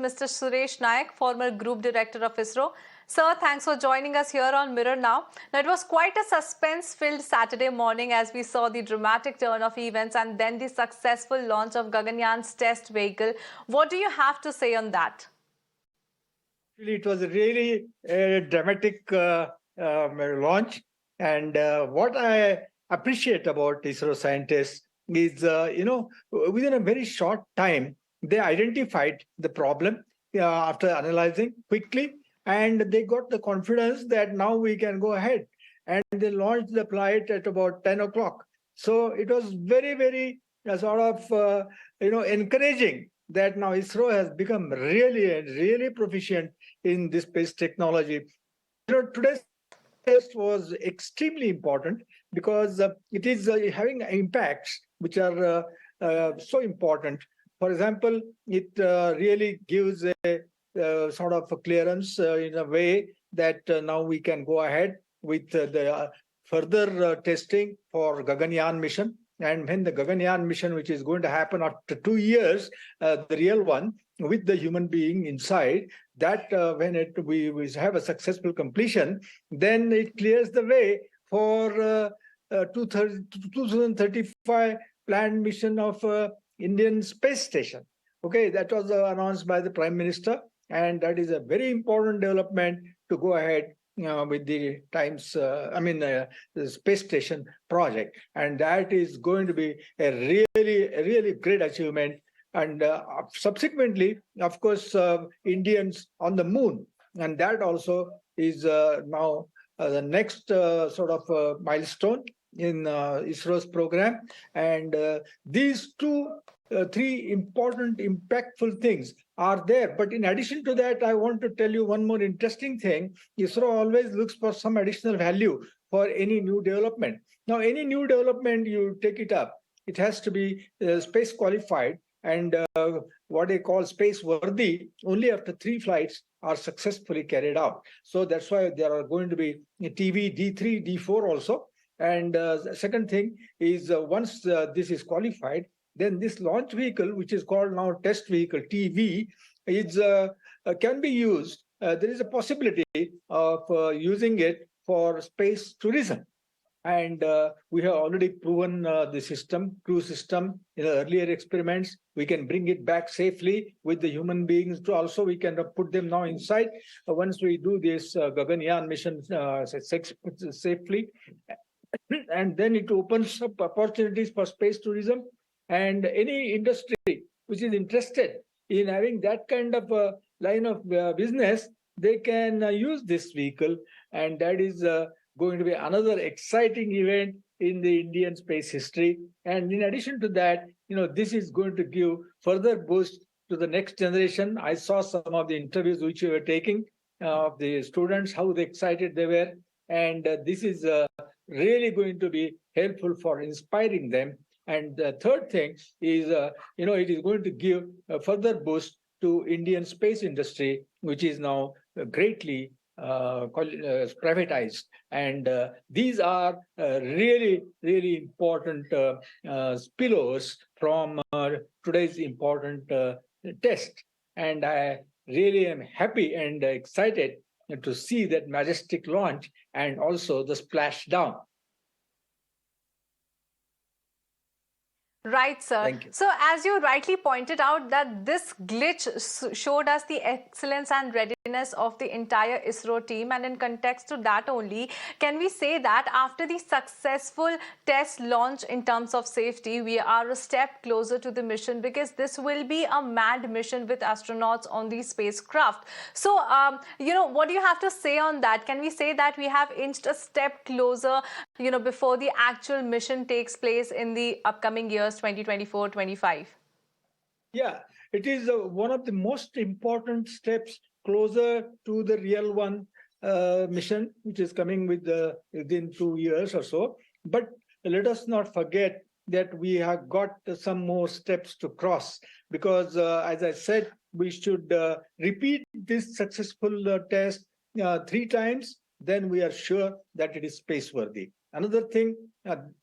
Mr. Suresh Naik, former Group Director of ISRO. Sir, thanks for joining us here on Mirror Now. Now, it was quite a suspense-filled Saturday morning as we saw the dramatic turn of events and then the successful launch of Gaganyaan test vehicle. What do you have to say on that? It was really a dramatic launch. And what I appreciate about ISRO scientists is, within a very short time, they identified the problem after analyzing quickly, and they got the confidence that now we can go ahead. And they launched the flight at about 10 o'clock. So it was very, very encouraging that now ISRO has become really proficient in this space technology. Today's test was extremely important because it is having impacts which are so important. For example, it really gives a sort of a clearance in a way that now we can go ahead with the further testing for Gaganyaan mission. And when the Gaganyaan mission, which is going to happen after 2 years, the real one with the human being inside, that when we have a successful completion, then it clears the way for 2035 planned mission of Indian space station. Okay, that was announced by the Prime Minister, and that is a very important development to go ahead with the the space station project, and that is going to be a really great achievement. And subsequently, of course, Indians on the moon, and that also is now the next milestone in ISRO's program. And these three important, impactful things are there. But in addition to that, I want to tell you one more interesting thing. ISRO always looks for some additional value for any new development. Now, any new development, you take it up, it has to be space qualified and what they call space worthy only after 3 flights are successfully carried out. So that's why there are going to be TV D3, D4 also. And the second thing is once this is qualified, then this launch vehicle, which is called now test vehicle TV, is can be used. There is a possibility of using it for space tourism. And we have already proven the system, crew system, in earlier experiments. We can bring it back safely with the human beings too. Also, we can put them now inside once we do this Gaganyaan mission safely. And then it opens up opportunities for space tourism. And any industry which is interested in having that kind of line of business, they can use this vehicle. And that is going to be another exciting event in the Indian space history. And in addition to that, this is going to give further boost to the next generation. I saw some of the interviews which you were taking of the students, how excited they were. And this is really going to be helpful for inspiring them. And the third thing is, it is going to give a further boost to Indian space industry, which is now greatly privatized. And these are really important spillovers from today's important test. And I really am happy and excited to see that majestic launch and also the splashdown. Right, sir. Thank you. So as you rightly pointed out that this glitch showed us the excellence and readiness of the entire ISRO team, and in context to that only, can we say that after the successful test launch in terms of safety, we are a step closer to the mission, because this will be a manned mission with astronauts on the spacecraft. So, what do you have to say on that? Can we say that we have inched a step closer, before the actual mission takes place in the upcoming years? 2024-25? Yeah, it is one of the most important steps closer to the real one mission, which is coming within 2 years or so. But let us not forget that we have got some more steps to cross, because as I said, we should repeat this successful test 3 times. Then we are sure that it is space worthy. Another thing,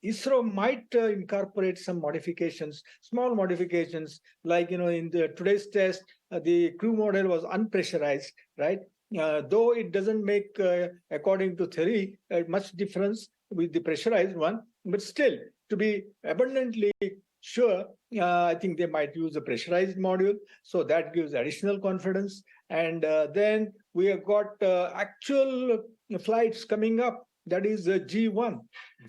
ISRO might incorporate some modifications, small modifications, like in today's test, the crew model was unpressurized, right? Though it doesn't make, according to theory, much difference with the pressurized one, but still, to be abundantly sure, I think they might use a pressurized module, so that gives additional confidence. And then we have got actual flights coming up. That is G1.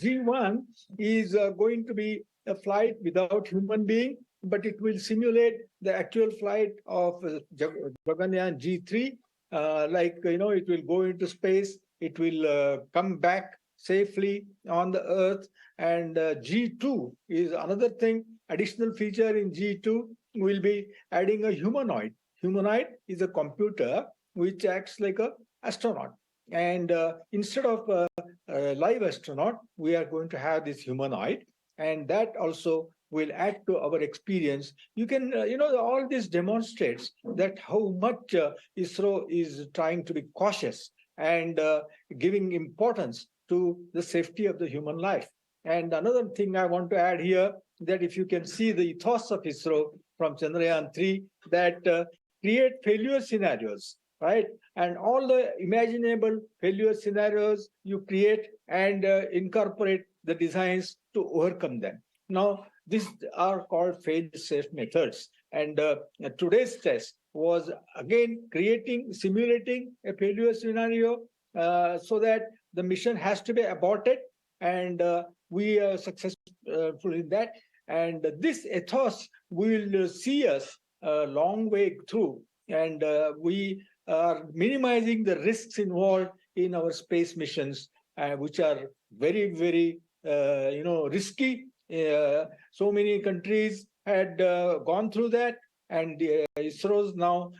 G1 is going to be a flight without human being, but it will simulate the actual flight of Gaganyaan G3. It will go into space. It will come back safely on the Earth. And G2 is another thing. Additional feature in G2 will be adding a humanoid. Humanoid is a computer which acts like an astronaut. And instead of a live astronaut, we are going to have this humanoid, and that also will add to our experience. You can, all this demonstrates that how much ISRO is trying to be cautious and giving importance to the safety of the human life. And another thing I want to add here, that if you can see the ethos of ISRO from Chandrayaan 3, that create failure scenarios, right? And all the imaginable failure scenarios you create and incorporate the designs to overcome them. Now, these are called fail-safe methods. And today's test was again simulating a failure scenario so that the mission has to be aborted, and we are successful in that. And this ethos will see us a long way through, and we are minimizing the risks involved in our space missions, which are very, very, risky. So many countries had gone through that, and ISRO's now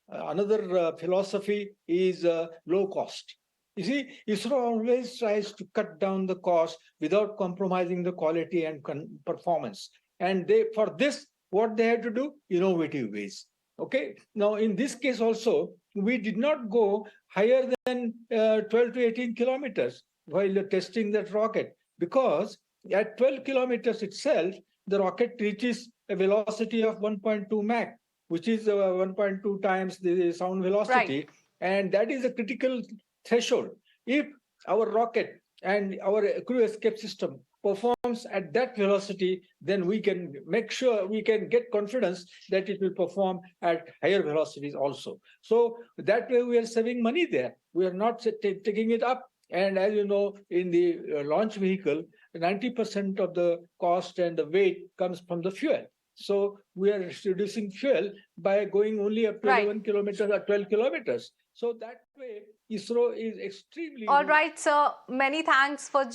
another philosophy is low cost. You see, ISRO always tries to cut down the cost without compromising the quality and performance. And for this, what they had to do? Innovative ways. Okay. Now, in this case also, we did not go higher than 12 to 18 kilometers while testing that rocket, because at 12 kilometers itself, the rocket reaches a velocity of 1.2 Mach, which is 1.2 times the sound velocity. Right. And that is a critical threshold. If our rocket and our crew escape system performs at that velocity, then we can make sure, we can get confidence that it will perform at higher velocities also. So that way we are saving money there. We are not taking it up. And as you know, in the launch vehicle, 90% of the cost and the weight comes from the fuel. So we are reducing fuel by going only up to 11 kilometers or 12 kilometers. So that way, ISRO is extremely... All right, sir. Many thanks for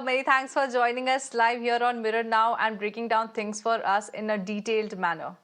many thanks for joining us live here on Mirror Now and breaking down things for us in a detailed manner.